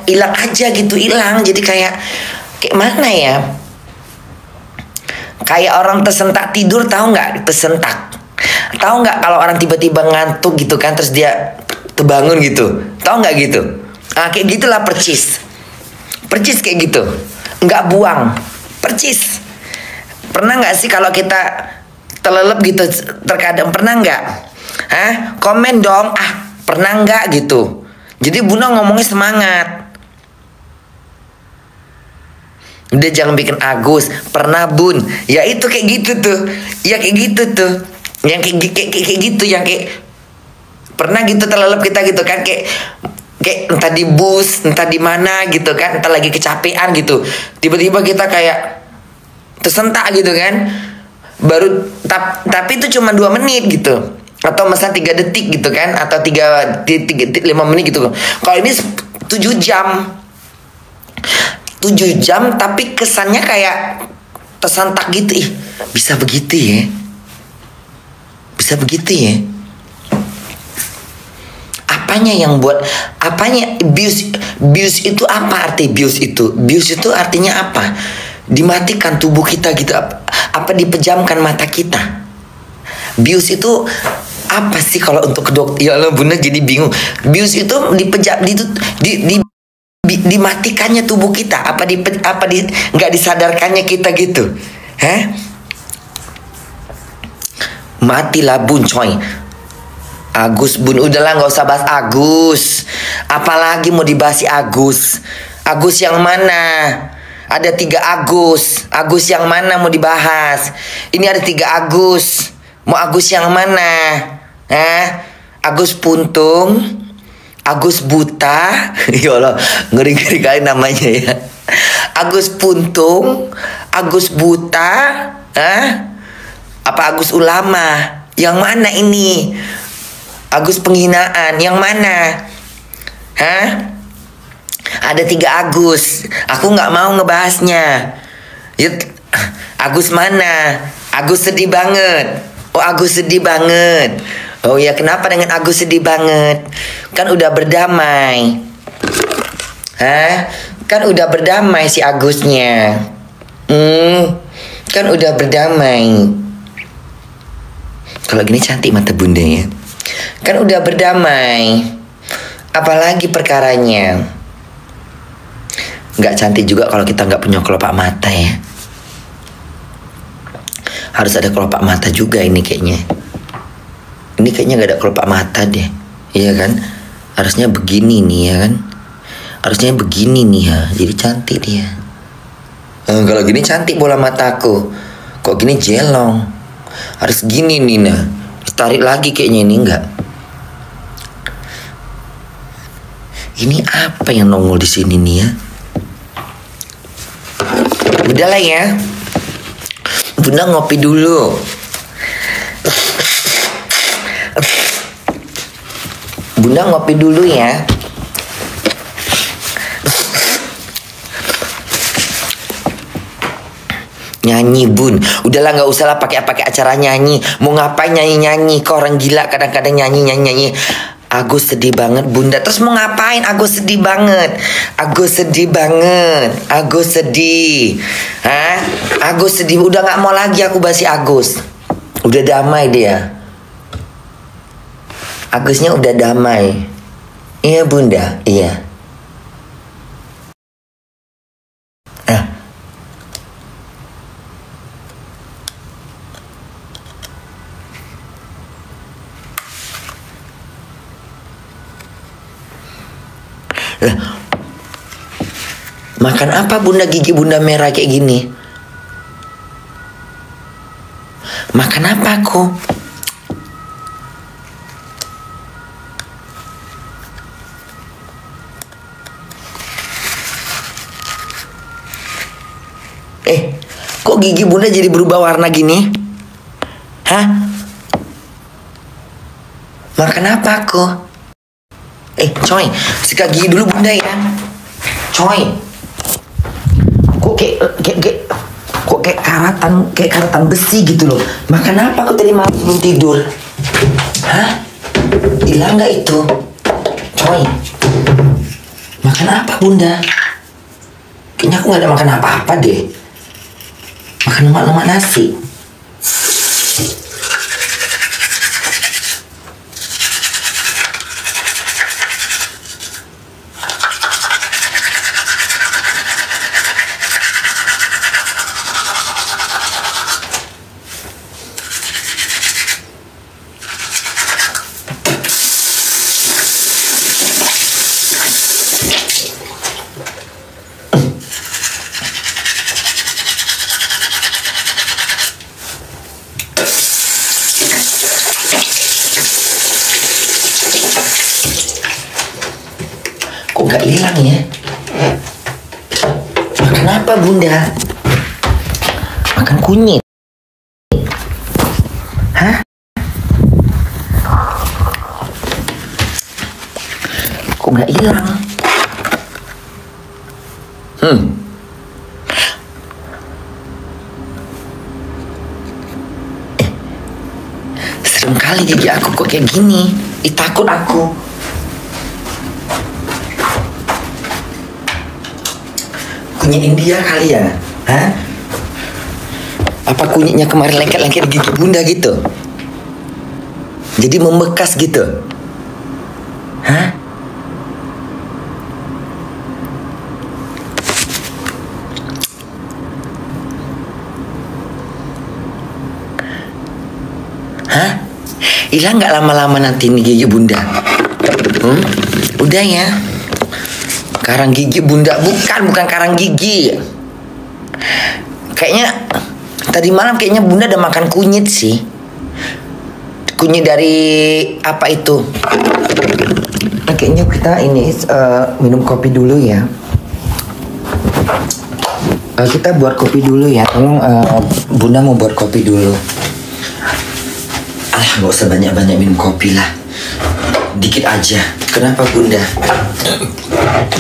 hilang aja gitu, hilang. Jadi kayak mana ya, kayak orang tersentak tidur, tahu nggak? Tersentak, tahu nggak kalau orang tiba-tiba ngantuk gitu kan, terus dia terbangun gitu, tahu nggak gitu? Nah, kayak gitulah percis kayak gitu, nggak buang, percis. Pernah nggak sih kalau kita terlelep gitu terkadang, pernah nggak? Komen dong, pernah nggak gitu? Jadi Bunda ngomongnya semangat. Udah jangan bikin Agus, pernah Bun. Ya itu kayak gitu tuh. Ya kayak gitu tuh. Yang kayak gitu, yang kayak pernah gitu terlelep kita gitu kan, kayak entah di bus, entah di mana gitu kan, entah lagi kecapean gitu. Tiba-tiba kita kayak tersentak gitu kan. Baru tapi itu cuma 2 menit gitu. Atau masa 3 detik gitu kan, atau 5 menit gitu. Kalau ini 7 jam. 7 jam tapi kesannya kayak tersentak gitu. Bisa begitu ya. Bisa begitu ya. Apanya yang buat, apanya bius itu apa arti bius itu? Bius itu artinya apa? Dimatikan tubuh kita gitu, apa dipejamkan mata kita? Bius itu apa sih kalau untuk kedokter? Ya Allah Bunda jadi bingung. Bius itu dimatikannya tubuh kita, nggak disadarkannya kita gitu. Matilah Bun coy. Agus Bun, udahlah nggak usah bahas Agus. Apalagi mau dibahas si Agus? Agus yang mana? Ada 3 Agus. Agus yang mana mau dibahas? Ini ada 3 Agus. Mau Agus yang mana? Agus Puntung, Agus Buta. Ya Allah, ngeri-ngeri kali namanya ya. Agus Puntung, Agus Buta, apa Agus Ulama? Yang mana ini? Agus penghinaan, yang mana? Ada 3 Agus. Aku nggak mau ngebahasnya. Agus mana? Agus sedih banget. Oh Agus sedih banget. Oh ya, kenapa dengan Agus sedih banget? Kan udah berdamai. Kan udah berdamai si Agusnya. Kan udah berdamai. Kalau gini cantik mata Bunda ya. Kan udah berdamai. Apalagi perkaranya? Nggak cantik juga kalau kita nggak punya kelopak mata ya. Harus ada kelopak mata juga ini kayaknya. Ini kayaknya nggak ada kelopak mata deh. Iya kan? Harusnya begini nih ya kan? Harusnya begini nih ya. Jadi cantik dia. Kalau gini cantik bola mataku. Kok gini jelong? Harus gini nih nah. Tarik lagi kayaknya ini enggak. Ini apa yang nongol di sini nih ya? Udahlah ya. Bunda ngopi dulu. Bunda ngopi dulu ya. Nyanyi Bun, udahlah nggak usah lah pakai acara nyanyi. Mau ngapain nyanyi? Kau orang gila kadang-kadang nyanyi. Agus sedih banget Bunda. Terus mau ngapain? Agus sedih banget. Agus sedih. Agus sedih. Udah nggak mau lagi aku bahas si Agus. Udah damai dia. Agusnya udah damai. Iya Bunda, iya. Makan apa Bunda, gigi Bunda merah kayak gini? Makan apa aku? Kok gigi Bunda jadi berubah warna gini? Makan apa aku? Coy, sikat gigi dulu Bunda ya. Coy, kok kayak karatan besi gitu loh. Makan apa aku tadi malam sebelum tidur? Hilang nggak itu? Coy, Makan apa bunda? Kayaknya aku nggak ada makan apa-apa deh. Makan lemak-lemak nasi. Kok gak hilang ya? Makan apa bunda? Makan kunyit. Hah? Kok gak hilang? Serem kali gigi aku kok kayak gini. Takut aku. Kunyit India kali ya? Hah? Apa kunyitnya kemarin lengket-lengket gigi bunda gitu? Jadi membekas gitu? Hah? Hah? Hilang nggak lama-lama nanti nih gigi bunda? Udah ya? Karang gigi bunda, bukan karang gigi. Kayaknya tadi malam kayaknya bunda udah makan kunyit sih. Kunyit dari apa itu? Kayaknya kita ini minum kopi dulu ya. Kita buat kopi dulu ya. Tolong bunda mau buat kopi dulu. Nggak usah banyak-banyak minum kopi lah. Dikit aja. Kenapa bunda?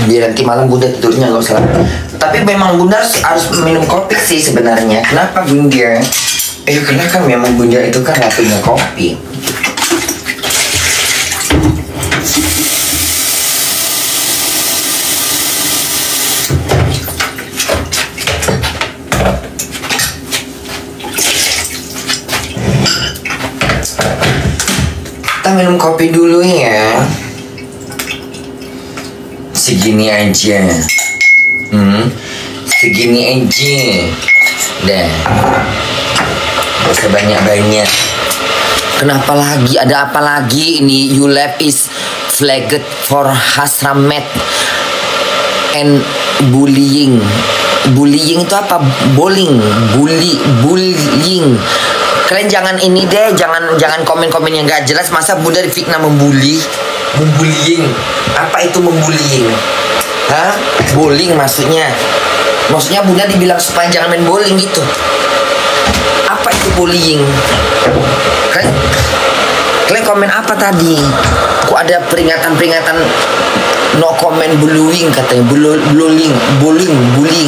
Biar nanti malam bunda tidurnya nggak usah. Tapi memang bunda harus minum kopi sih sebenarnya. Kenapa bunda? Karena kan memang bunda itu kan ratunya kopi. Kita minum kopi dulu ya. Segini aja. Segini aja. Dah. Gak usah banyak-banyak. Kenapa lagi? Ada apa lagi ini? You left is flagged for harassment and bullying. Bullying itu apa? Bullying. Bullying. Kalian jangan ini deh, jangan komen-komen yang gak jelas. Masa bunda difitnah membuli? Membullying. Apa itu membullying? Hah? Bowling maksudnya? Maksudnya bunda dibilang supaya jangan main bowling gitu. Apa itu bullying? Kalian komen apa tadi? Kok ada peringatan no comment bullying katanya. Bullying.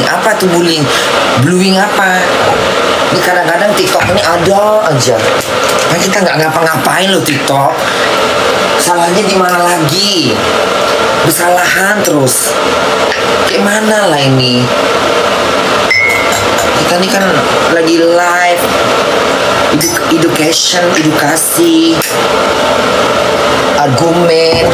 Apa tuh bullying? Bullying apa? Ini kadang-kadang TikTok ini ada aja. Nah, kita nggak ngapa-ngapain loh TikTok. Salahnya di mana lagi? Kesalahan terus. Kayak mana lah ini? Kita ini kan lagi live. Edukasi, argumen.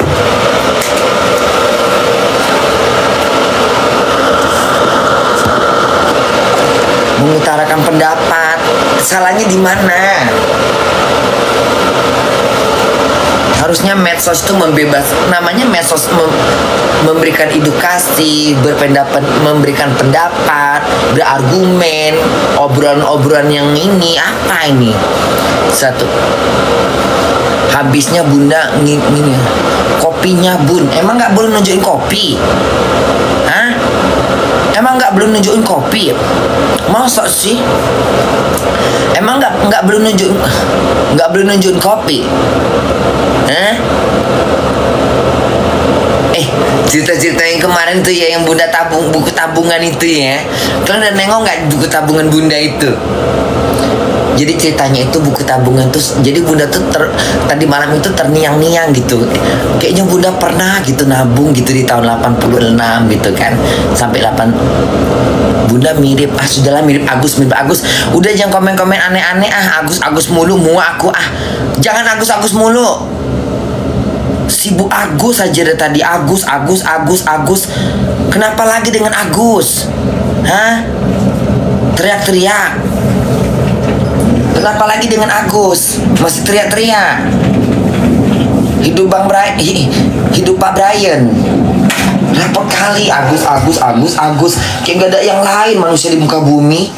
Mengutarakan pendapat. Salahnya di mana? Harusnya medsos itu namanya medsos memberikan edukasi, berpendapat, memberikan pendapat, berargumen, obrolan-obrolan yang ini apa ini? Satu. Habisnya bunda gini, kopinya bun, emang nggak boleh nunjukin kopi? Hah? Emang nggak belum nunjukin kopi? Masa sih? Emang nggak belum nunjukin kopi? Hah? Cerita-cerita yang kemarin tuh ya, yang bunda buku tabungan itu ya. Kalian udah nengok nggak buku tabungan bunda itu? Jadi ceritanya itu buku tabungan tuh, jadi Bunda tuh tadi malam itu terniang-niang gitu. Kayaknya Bunda pernah gitu nabung gitu di tahun 86 gitu kan. Sampai 8. Bunda mirip, sudahlah mirip Agus. Udah jangan komen-komen aneh-aneh Agus mulu muak aku Jangan Agus mulu. Sibuk Agus aja dari tadi, Agus. Kenapa lagi dengan Agus? Hah? Teriak-teriak. Kenapa lagi dengan Agus? Masih teriak-teriak. Hidup Pak Brian. Berapa kali Agus. Kayak gak ada yang lain manusia di muka bumi.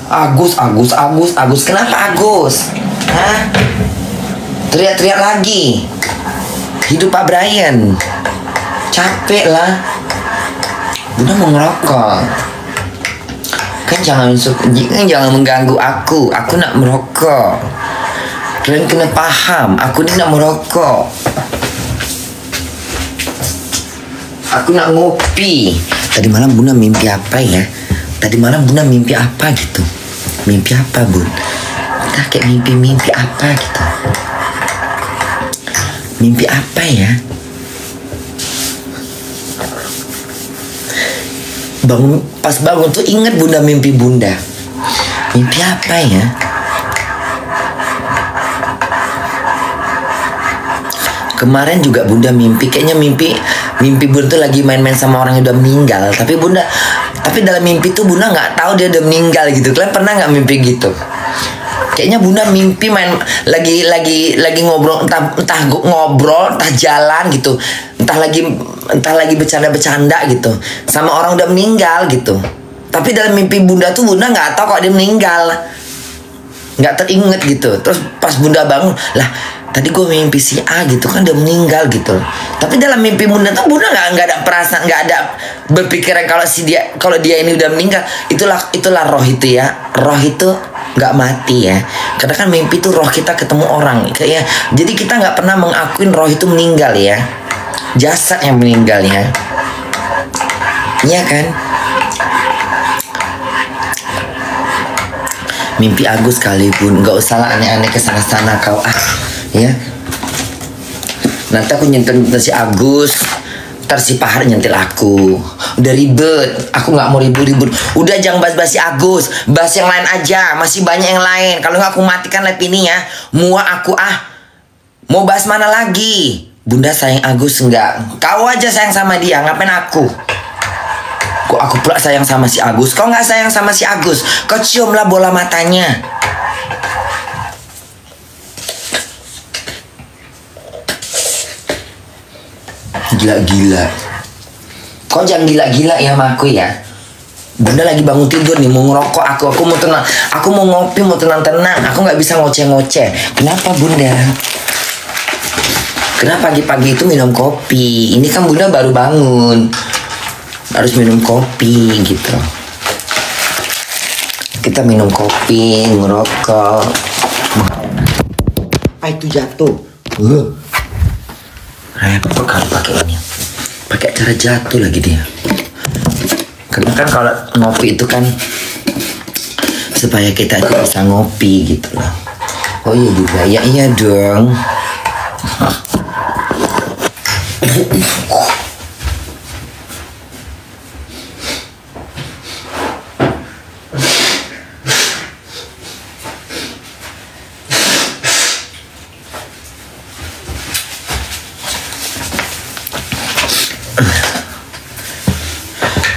Agus. Kenapa Agus? Hah? Teriak-teriak lagi. Hidup Pak Brian. Capek lah. Bunda mau ngerokok. Kan jangan mengganggu aku nak merokok. Kalian kena paham, aku ni nak merokok. Aku nak ngopi. Tadi malam Bunda mimpi apa ya? Tadi malam Bunda mimpi apa gitu? Mimpi apa Bun? Kita kayak mimpi apa gitu? Mimpi apa ya? Pas bangun tuh ingat Bunda mimpi Bunda. Mimpi apa ya? Kemarin juga Bunda mimpi, kayaknya mimpi Bunda tuh lagi main-main sama orang yang udah meninggal. Tapi dalam mimpi tuh Bunda nggak tahu dia udah meninggal gitu. Kalian pernah nggak mimpi gitu? Kayaknya Bunda mimpi main lagi ngobrol, entah ngobrol, entah jalan gitu, entah lagi bercanda gitu sama orang udah meninggal gitu. Tapi dalam mimpi Bunda tuh Bunda nggak tahu kok dia meninggal, nggak teringat gitu. Terus pas Bunda bangun, lah tadi gue mimpi si A gitu kan udah meninggal gitu. Tapi dalam mimpi Bunda tuh Bunda nggak ada perasaan, nggak ada berpikiran kalau dia ini udah meninggal. Itulah roh itu ya. Roh itu nggak mati ya. Karena kan mimpi tuh roh kita ketemu orang kayak. Jadi kita nggak pernah mengakuin roh itu meninggal ya. Jasad yang meninggal ya. Iya kan? Mimpi Agus sekalipun, nggak usah lah aneh-aneh kesana-sana kau ya. Nanti aku nyentil si Agus, ntar si Pahar nyentil aku. Udah ribet, aku nggak mau ribut-ribut. Udah jangan bahas-bahas si Agus, bahas yang lain aja. Masih banyak yang lain. Kalau nggak aku matikan live ini ya. Muak aku Mau bahas mana lagi? Bunda sayang Agus enggak? Kau aja sayang sama dia, ngapain aku? Kok aku pula sayang sama si Agus? Kau nggak sayang sama si Agus? Kau ciumlah bola matanya. Gila-gila. Kau jangan gila-gila ya sama aku ya. Bunda lagi bangun tidur nih, mau ngerokok aku mau tenang. Aku mau ngopi, mau tenang-tenang. Aku nggak bisa ngoceh-ngoceh. Kenapa Bunda? Kenapa pagi-pagi itu minum kopi? Ini kan Bunda baru bangun, harus minum kopi gitu. Kita minum kopi, ngerokok. Apa itu jatuh? Repot kalau pakai ini. Pakai cara jatuh lagi dia. Karena kan kalau ngopi itu kan supaya kita bisa ngopi gitu loh. Oh iya juga, ya iya dong.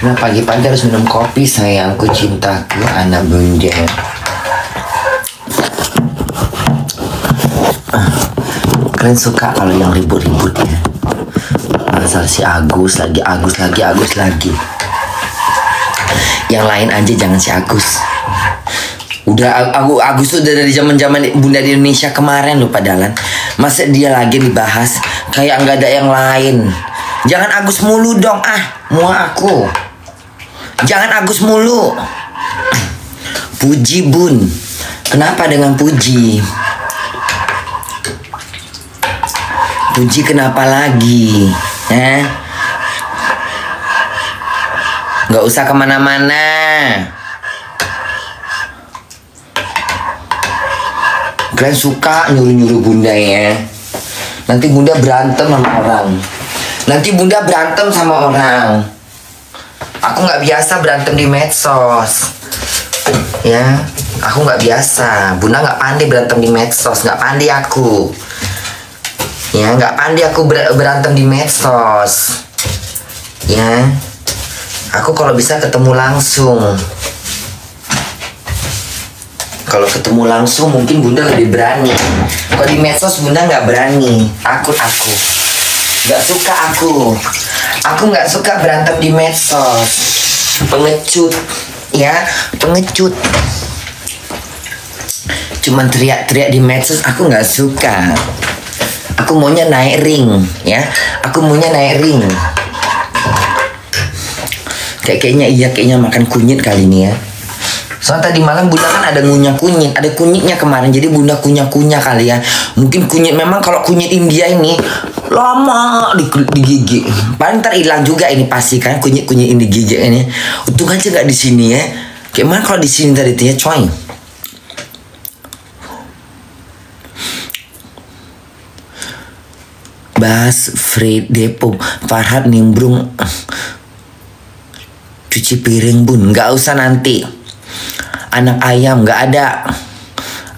Nah pagi-pagi harus minum kopi sayangku, cintaku, anak Bunda. Kalian suka kalau yang ribut-ribut ya? Asal si Agus lagi. Yang lain aja jangan si Agus. Udah Agus tuh dari zaman Bunda di Indonesia kemarin lupa Dalan. Masa dia lagi dibahas kayak nggak ada yang lain. Jangan Agus mulu dong muak aku. Jangan Agus mulu. Puji Bun. Kenapa dengan Puji? Puji kenapa lagi? Nggak usah kemana-mana. Kalian suka nyuruh-nyuruh bunda ya. Nanti bunda berantem sama orang. Aku nggak biasa berantem di medsos. Ya, aku nggak biasa. Bunda nggak pandai berantem di medsos. Nggak pandai aku. Ya, nggak pandai aku berantem di medsos. Ya, aku kalau bisa ketemu langsung. Kalau ketemu langsung mungkin bunda lebih berani. Kalau di medsos bunda nggak berani. Takut aku. Nggak suka aku. Aku nggak suka berantem di medsos. Pengecut. Ya, pengecut. Cuman teriak-teriak di medsos aku nggak suka. Aku maunya naik ring. Ya, aku maunya naik ring. Kayaknya makan kunyit kali ini ya. Soalnya tadi malam bunda kan ada ngunyah kunyit, ada kunyitnya kemarin, jadi bunda kunyah kali ya. Mungkin kunyit, memang kalau kunyit India ini lama di gigi. Paling ntar hilang juga ini pasti kan kunyit ini gigi ini. Untung aja nggak di sini ya. Gimana kalau di sini tadi ya coy. Bas Fred Depo Farhad nimbrung cuci piring bun, nggak usah nanti. Anak ayam nggak ada.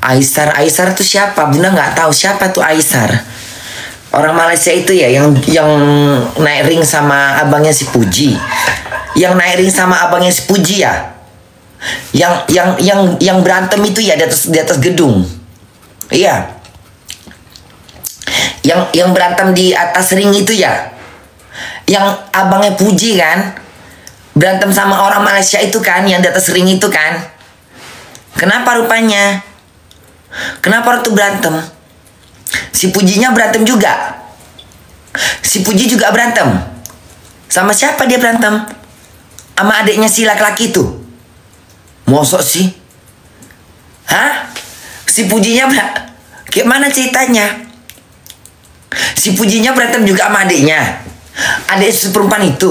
Aisar tuh siapa? Bunda nggak tahu siapa tuh Aisar. Orang Malaysia itu ya yang naik ring sama abangnya si Puji. Yang naik ring sama abangnya si Puji ya. Yang berantem itu ya di atas gedung. Iya. Yang berantem di atas ring itu ya. Yang abangnya Puji kan. Berantem sama orang Malaysia itu kan, yang di atas ring itu kan. Kenapa rupanya? Kenapa waktu berantem? Si Pujinya berantem juga. Si Puji juga berantem. Sama siapa dia berantem? Sama adiknya si laki-laki itu. Mosok sih? Hah? Si Pujinya gimana ceritanya? Si Pujinya berantem juga sama adiknya. Adik seperempuan itu.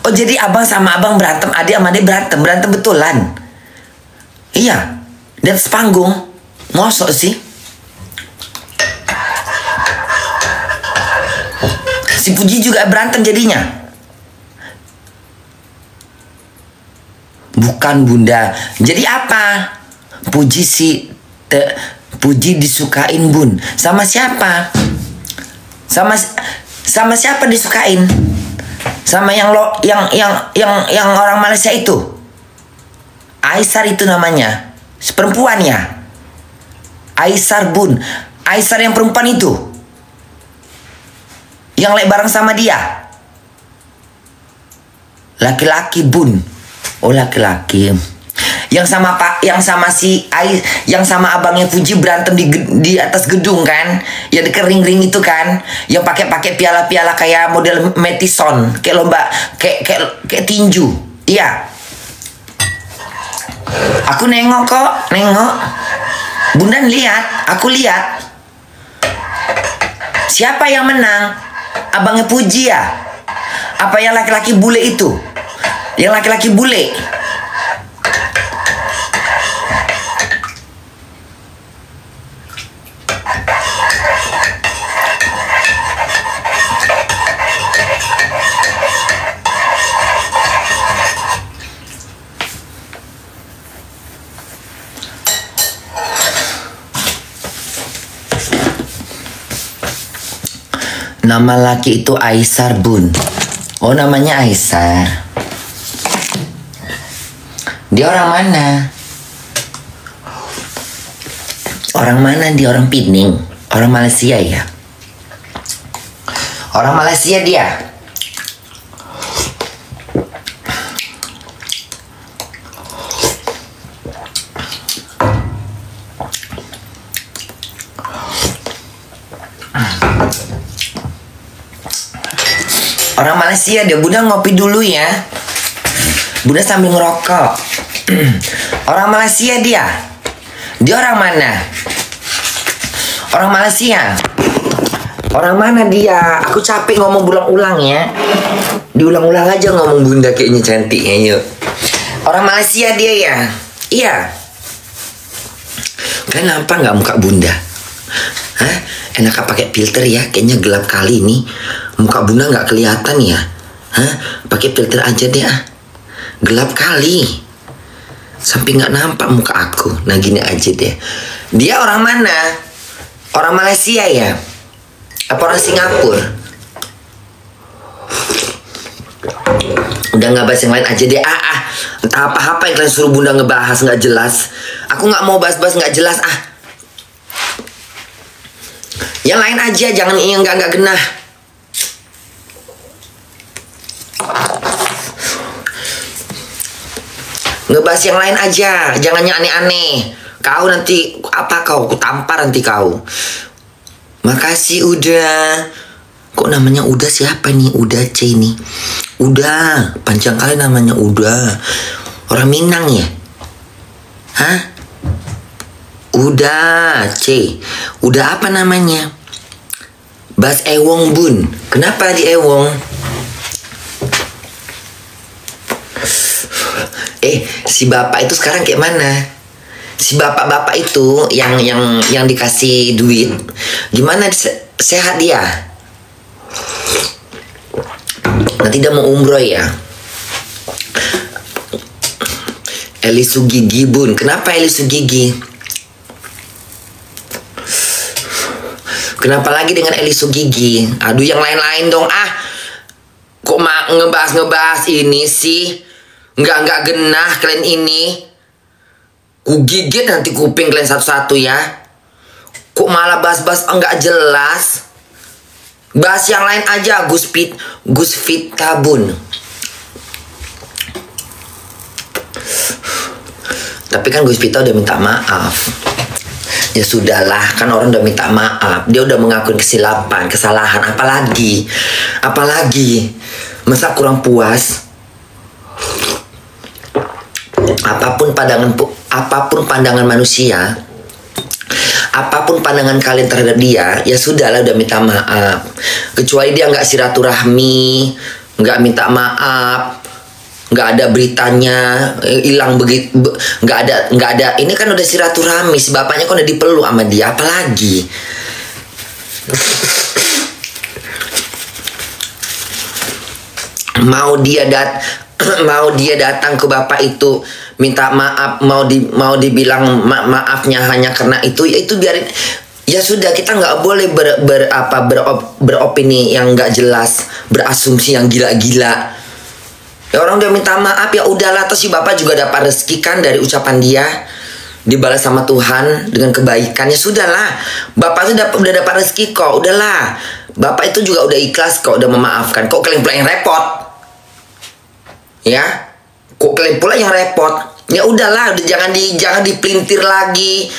Oh jadi abang sama abang berantem, adik sama adik berantem betulan. Iya, di atas panggung. Mosok sih? Si Puji juga berantem jadinya. Bukan bunda. Jadi apa? Puji disukain bun. Sama siapa? Sama siapa disukain? Sama yang orang Malaysia itu. Aisar itu namanya. Perempuan ya. Aisar bun. Aisar yang perempuan itu. Yang lek bareng sama dia. Laki-laki bun. Oh laki-laki. Yang sama abangnya Puji berantem di atas gedung kan. Yang dekat ring-ring itu kan. Yang pakai piala-piala kayak model Madison, kayak lomba kayak tinju. Iya. Aku nengok. Bunda lihat, aku lihat. Siapa yang menang? Abangnya Puji ya? Apa yang laki-laki bule itu? Yang laki-laki bule. Nama laki itu Aisar bun. Oh namanya Aisar. Dia orang mana? Orang mana dia? Orang Pining. Orang Malaysia ya? Orang Malaysia dia. Orang Malaysia dia. Bunda ngopi dulu ya. Bunda sambil ngerokok. Orang Malaysia dia. Dia orang mana? Orang Malaysia. Orang mana dia? Aku capek ngomong berulang-ulang ya. Diulang-ulang aja ngomong bunda kayaknya cantiknya yuk. Orang Malaysia dia ya. Iya. Kalian nampak nggak muka bunda? Hah? Enak pakai filter ya? Kayaknya gelap kali ini. Muka bunda nggak kelihatan ya? Hah? Pakai filter aja deh ah. Gelap kali. Sampai nggak nampak muka aku. Nah gini aja deh. Dia orang mana? Orang Malaysia ya? Apa orang Singapura? Udah nggak bahas yang lain aja deh. Entah apa-apa yang kalian suruh bunda ngebahas nggak jelas. Aku nggak mau bahas-bahas nggak jelas ah. Yang lain aja, jangan yang nggak genah. Ngebahas yang lain aja, jangan yang aneh-aneh. Kau nanti apa kau? Aku tampar nanti kau. Makasih udah. Kok namanya udah siapa nih? Udah C ini. Udah, panjang kali namanya udah. Orang Minang ya? Hah? Udah C. Udah apa namanya? Bas Ewong bun. Kenapa di Ewong? Si bapak itu sekarang kayak mana? Si bapak-bapak itu yang dikasih duit, gimana sehat dia? Nanti dia mau umroh ya. Eli Sugigi bun. Kenapa Eli Sugigi? Kenapa lagi dengan Eli Sugigi? Aduh yang lain-lain dong ah. Kok ngebahas ini sih? Nggak genah kalian ini. Ku gigit nanti kuping kalian satu-satu ya. Kok malah bahas-bahas enggak jelas. Bahas yang lain aja. Gus Fit Tabun. Tapi kan Gus Pita udah minta maaf. Ya sudahlah, kan orang udah minta maaf. Dia udah mengakui kesilapan, kesalahan. Apalagi masa kurang puas? Apapun pandangan manusia, apapun pandangan kalian terhadap dia, ya sudahlah udah minta maaf. Kecuali dia nggak silaturahmi, nggak minta maaf, nggak ada beritanya, hilang begitu, nggak ada. Ini kan udah silaturahmi, si bapaknya kan udah dipeluk sama dia, apalagi. Mau dia datang ke bapak itu minta maaf, mau dibilang maafnya hanya karena itu, ya itu biarin. Ya sudah, kita nggak boleh beropini yang nggak jelas, berasumsi yang gila-gila. Ya orang udah minta maaf, ya udahlah. Terus si bapak juga dapat rezeki kan dari ucapan dia, dibalas sama Tuhan dengan kebaikannya. Sudahlah, bapak itu udah dapat rezeki kok, udahlah. Bapak itu juga udah ikhlas kok, udah memaafkan. Kok kalian pula yang repot? Ya, kok kalian pula yang repot? Ya udahlah, jangan dipelintir lagi,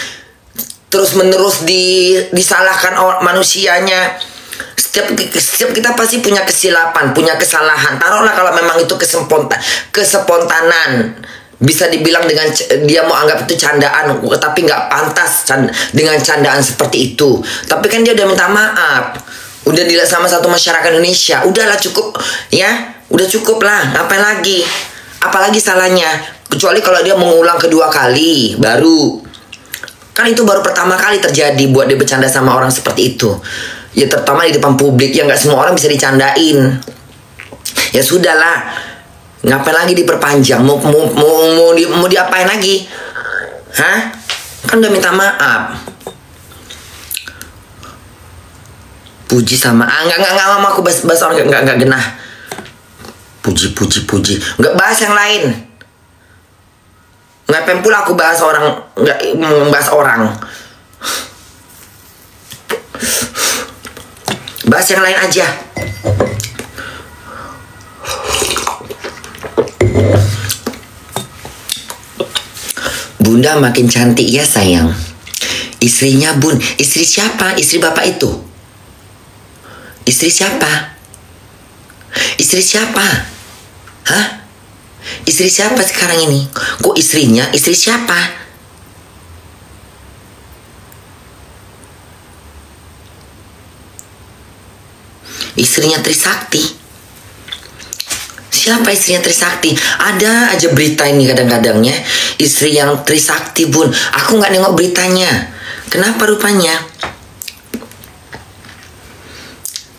terus menerus disalahkan manusianya. Setiap kita pasti punya kesilapan, punya kesalahan. Taruhlah kalau memang itu kespontanan, bisa dibilang dengan dia mau anggap itu candaan, tapi nggak pantas dengan candaan seperti itu. Tapi kan dia udah minta maaf, udah dilihat sama satu masyarakat Indonesia. Udahlah cukup ya, udah cukup lah. Apalagi salahnya? Kecuali kalau dia mengulang kedua kali, baru. Kan itu baru pertama kali terjadi buat dia bercanda sama orang seperti itu. Ya terutama di depan publik, ya nggak semua orang bisa dicandain. Ya sudahlah, ngapain lagi diperpanjang? Mau diapain lagi? Hah? Kan udah minta maaf. Puji sama nggak mau aku bahas orang nggak genah. Puji. Nggak bahas yang lain. Ngapain pula aku bahas orang, nggak membahas orang. Bahas yang lain aja. Bunda makin cantik ya sayang. Istrinya bun. Istri siapa? Istri bapak itu. Istri siapa? Istri siapa? Hah? Istri siapa sekarang ini? Kok istrinya? Istri siapa? Istrinya Trisakti. Siapa istrinya Trisakti? Ada aja berita ini kadang-kadangnya. Istri yang Trisakti, Bun. Aku nggak nengok beritanya. Kenapa rupanya?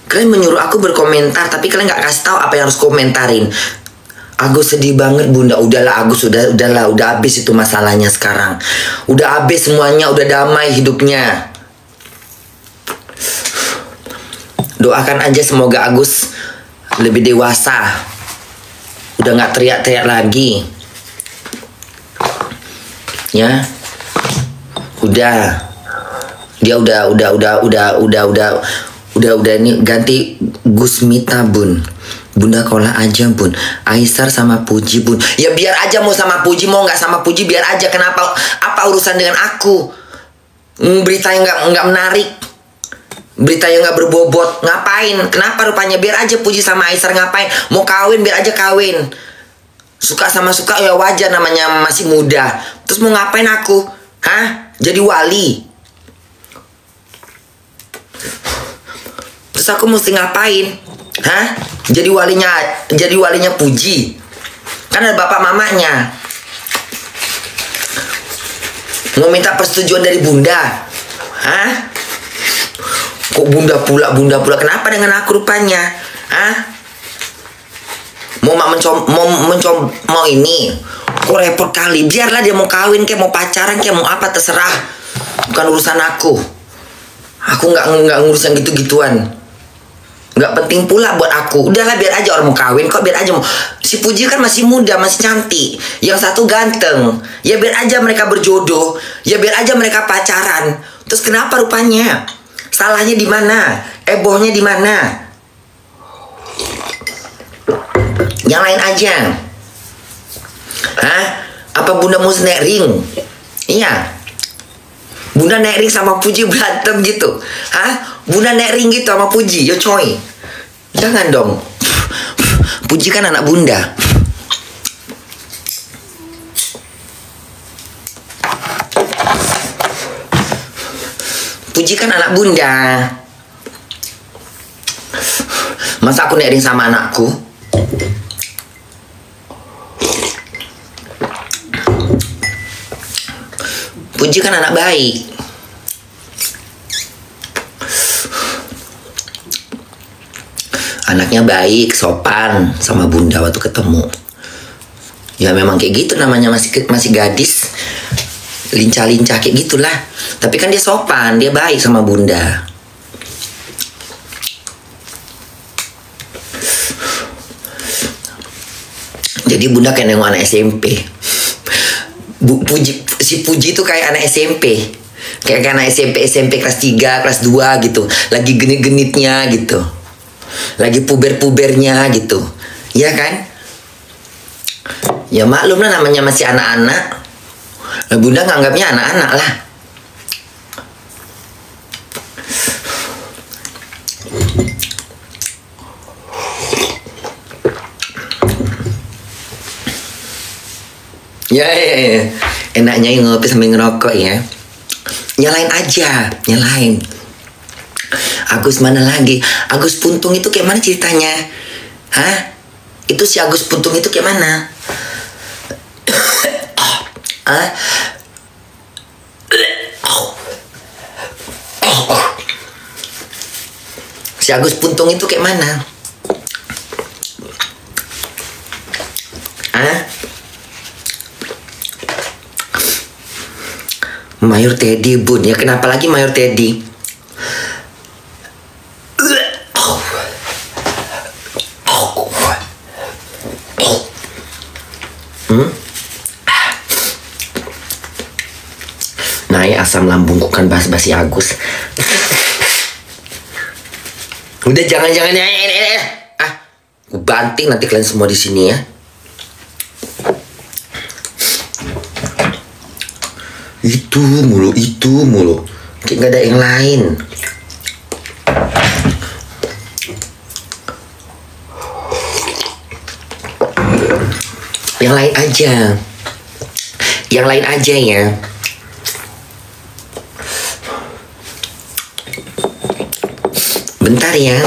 Kalian menyuruh aku berkomentar, tapi kalian nggak kasih tahu apa yang harus komentarin. Agus sedih banget, Bunda. Udahlah Agus, udahlah, udah habis itu masalahnya sekarang. Udah habis semuanya, udah damai hidupnya. Doakan aja semoga Agus lebih dewasa. Udah nggak teriak-teriak lagi. Ya. Udah. Dia udah ini ganti Gusmita, Bun. Bunda Kola aja, Bun. Aisar sama Puji, Bun. Ya biar aja, mau sama Puji mau nggak sama Puji biar aja. Kenapa? Apa urusan dengan aku? Berita yang nggak menarik, berita yang nggak berbobot. Ngapain? Kenapa rupanya? Biar aja Puji sama Aisar ngapain? Mau kawin biar aja kawin. Suka sama suka ya wajar, namanya masih muda. Terus mau ngapain aku? Hah? Jadi wali? Terus aku mesti ngapain? Hah? Jadi walinya Puji. Kan ada bapak mamanya. Mau minta persetujuan dari Bunda. Hah? Kok Bunda pula? Kenapa dengan aku rupanya? Hah? Mau ini? Kok repot kali? Biarlah dia mau kawin kayak mau pacaran kayak mau apa terserah. Bukan urusan aku. Aku nggak ngurus yang gitu-gituan. Nggak penting pula buat aku. Udahlah biar aja orang mau kawin kok, biar aja mau. Si Puji kan masih muda, masih cantik. Yang satu ganteng. Ya biar aja mereka berjodoh. Ya biar aja mereka pacaran. Terus kenapa rupanya? Salahnya di mana? Ebohnya di mana? Yang lain aja. Hah? Apa Bunda mau naik ring? Iya. Bunda naik ring sama Puji berantem gitu. Hah? Bunda naik ring gitu sama Puji. Yo coy. Jangan dong. Puji kan anak Bunda. Puji kan anak Bunda. Masa aku naik ring sama anakku? Puji kan anak baik. Anaknya baik, sopan sama Bunda waktu ketemu. Ya memang kayak gitu namanya, masih gadis. Lincah-lincah kayak gitulah. Tapi kan dia sopan, dia baik sama Bunda. Jadi Bunda kayak nengok anak SMP. Si Puji itu kayak anak SMP. Kayak anak SMP kelas 3, kelas 2 gitu. Lagi genit-genitnya gitu. Lagi puber-pubernya gitu. Ya kan? Ya maklum lah, namanya masih anak-anak. Nah, Bunda nganggapnya anak-anak lah. Ya. Enaknya ngopi sambil ngerokok ya. Nyalain aja, nyalain. Agus mana lagi? Agus Puntung itu kayak mana ceritanya? Hah? Itu si Agus Puntung itu kayak mana? Hah? Si Agus Puntung itu kayak mana? Hah? Mayor Teddy, Bun. Ya kenapa lagi Mayor Teddy? Naik asam lambungku kan basi Agus. Udah jangan aku banting nanti kalian semua di sini ya. Itu mulu. Kayak gak ada yang lain. Yang lain aja ya. Bentar ya.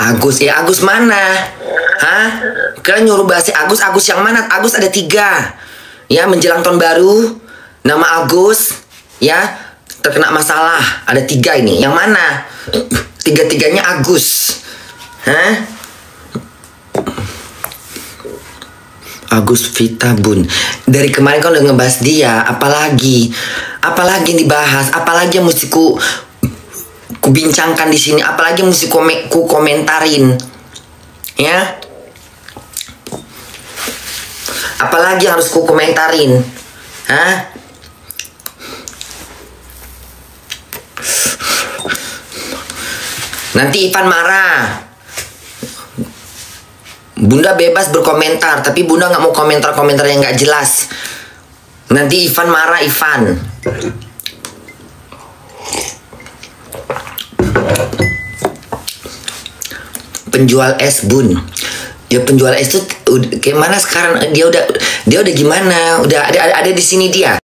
Agus, ya Agus mana? Hah? Kalian nyuruh bahas Agus, Agus yang mana? Agus ada 3. Ya, menjelang tahun baru, nama Agus, ya, terkena masalah. Ada 3 ini. Yang mana? 3-tiganya Agus. Hah? Agus Vita Bun. Dari kemarin kan udah ngebahas dia. Apalagi yang dibahas? Apalagi yang mesti ku bincangkan di sini? Apalagi yang mesti ku komentarin? Ya? Apalagi yang harus ku komentarin? Hah? Nanti Ivan marah. Bunda bebas berkomentar, tapi Bunda nggak mau komentar-komentar yang nggak jelas. Nanti Ivan marah, Ivan. Penjual es, Bun. Ya penjual es tuh kayak mana sekarang? Dia udah gimana? Udah ada di sini dia.